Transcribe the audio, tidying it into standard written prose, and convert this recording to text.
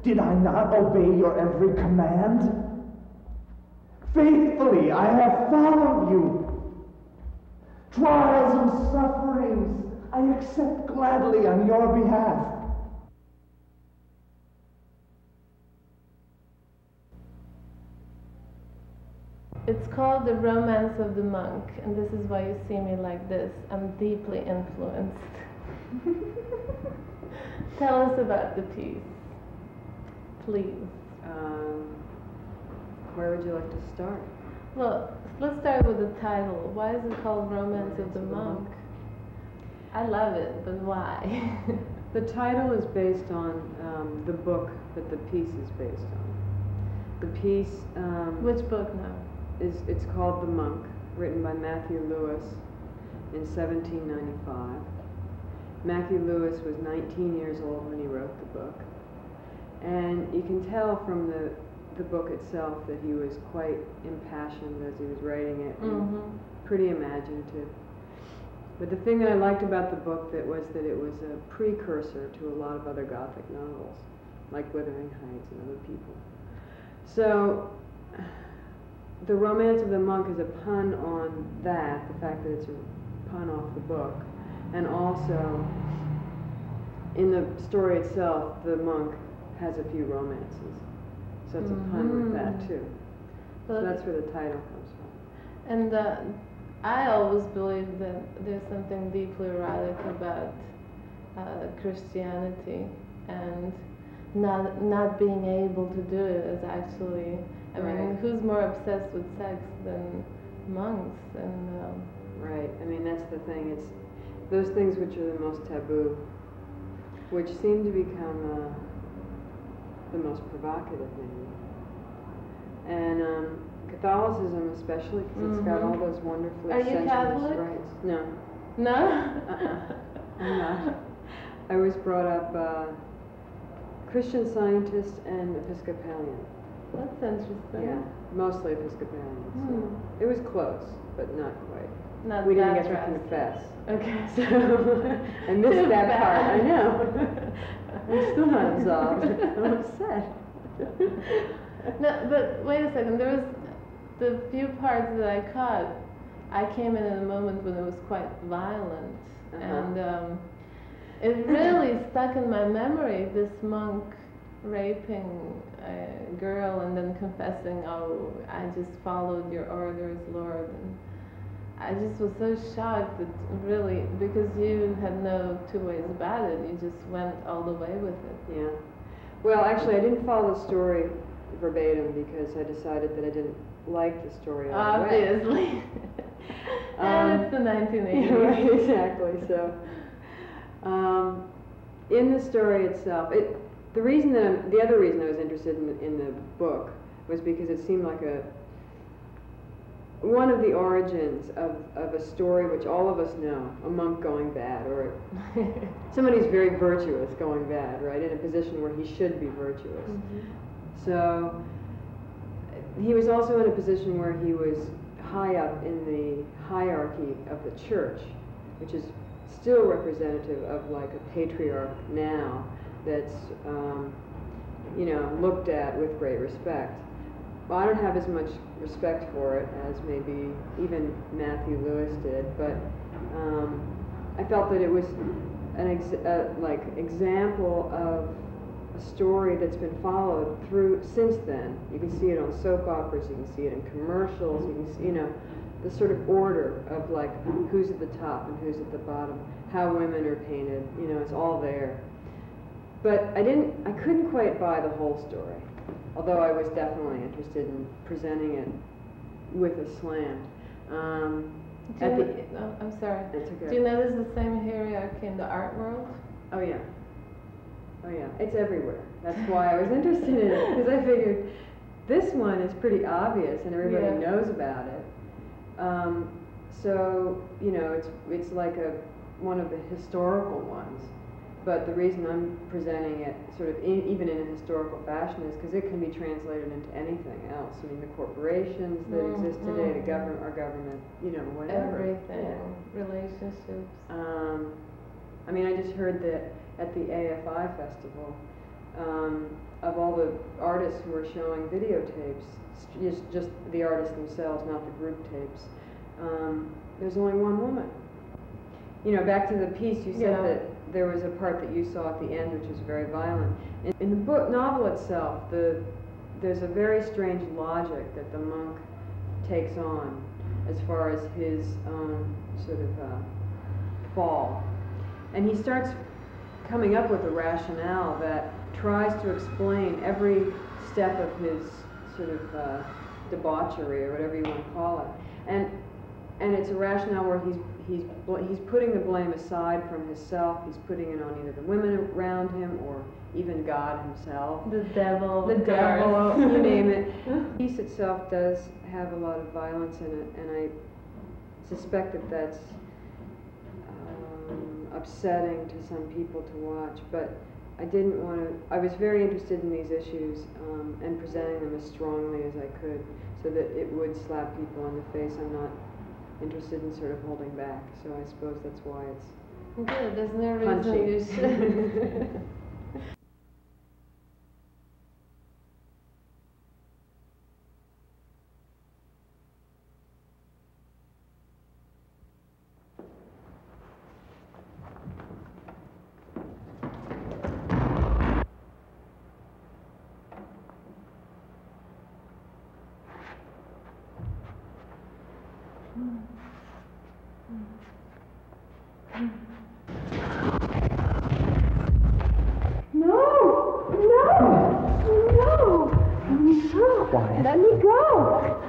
Did I not obey your every command? Faithfully I have followed you. Trials and sufferings I accept gladly on your behalf. It's called The Romance of the Monk, and this is why you see me like this. I'm deeply influenced. Tell us about the piece, please. Where would you like to start? Well, let's start with the title. Why is it called Romance of the Monk? I love it, but why? The title is based on the book that the piece is based on. The piece... Which book now? It's called The Monk, written by Matthew Lewis in 1795. Matthew Lewis was 19 years old when he wrote the book. And you can tell from the book itself that he was quite impassioned as he was writing it, and pretty imaginative. But the thing that I liked about the book was that it was a precursor to a lot of other Gothic novels, like Wuthering Heights and other people. So, The Romance of the Monk is a pun on that, the fact that it's a pun off the book. And also, in the story itself, the monk has a few romances. So it's a pun with that too. So that's where the title comes from. And I always believe that there's something deeply erotic about Christianity, and not being able to do it is actually, I mean, who's more obsessed with sex than monks? And right, I mean, that's the thing. It's those things which are the most taboo, which seem to become the most provocative, maybe. And Catholicism especially, because it's got all those wonderfully sensuous rites. No. No? I'm not. I was brought up Christian Scientist and Episcopalian. That's interesting. Yeah, mostly Episcopalian. So it was close, but not quite. Not we didn't that get to confess. Okay. So I missed that part. I know. I'm still not absolved. I'm upset. No, but wait a second. There was the few parts that I caught. I came in at a moment when it was quite violent, and it really stuck in my memory. This monk raping a girl and then confessing, "Oh, I just followed your orders, Lord." And I just was so shocked that really, because you had no two ways about it, you just went all the way with it. Yeah. Well, actually, I didn't follow the story verbatim because I decided that I didn't like the story all the way. Obviously. And it's the 1980s. Right, exactly. So, in the story itself, the other reason I was interested in the book was because it seemed like one of the origins of a story which all of us know, a monk going bad, or somebody who's very virtuous going bad, right, in a position where he should be virtuous. So he was also in a position where he was high up in the hierarchy of the church, which is still representative of like a patriarch now that's looked at with great respect. Well, I don't have as much respect for it as maybe even Matthew Lewis did, but I felt that it was an example of a story that's been followed through since then. You can see it on soap operas, you can see it in commercials, you can see, the sort of order of like who's at the top and who's at the bottom, how women are painted, it's all there. But I couldn't quite buy the whole story, although I was definitely interested in presenting it with a slant. I'm sorry. That's okay. Do you notice the same hierarchy in the art world? Oh yeah. Oh yeah. It's everywhere. That's why I was interested in it, because I figured this one is pretty obvious and everybody knows about it. So it's like one of the historical ones. But the reason I'm presenting it sort of even in a historical fashion is because it can be translated into anything else. I mean, the corporations that exist today, our government, whatever. Everything, relationships. I mean, I just heard that at the AFI festival, of all the artists who were showing videotapes, just the artists themselves, not the group tapes, there's only one woman. You know, back to the piece, you said that there was a part that you saw at the end which was very violent. In the novel itself, there's a very strange logic that the monk takes on as far as his own sort of fall. And he starts coming up with a rationale that tries to explain every step of his sort of debauchery, or whatever you want to call it. And it's a rationale where he's putting the blame aside from himself. He's putting it on either the women around him or even God himself. The devil. The devil, you name it. The piece itself does have a lot of violence in it, and I suspect that that's upsetting to some people to watch, but I didn't want to, I was very interested in these issues and presenting them as strongly as I could so that it would slap people in the face. I'm not interested in sort of holding back, so I suppose that's why it's good. There's no reason you should. Quiet. Let me go!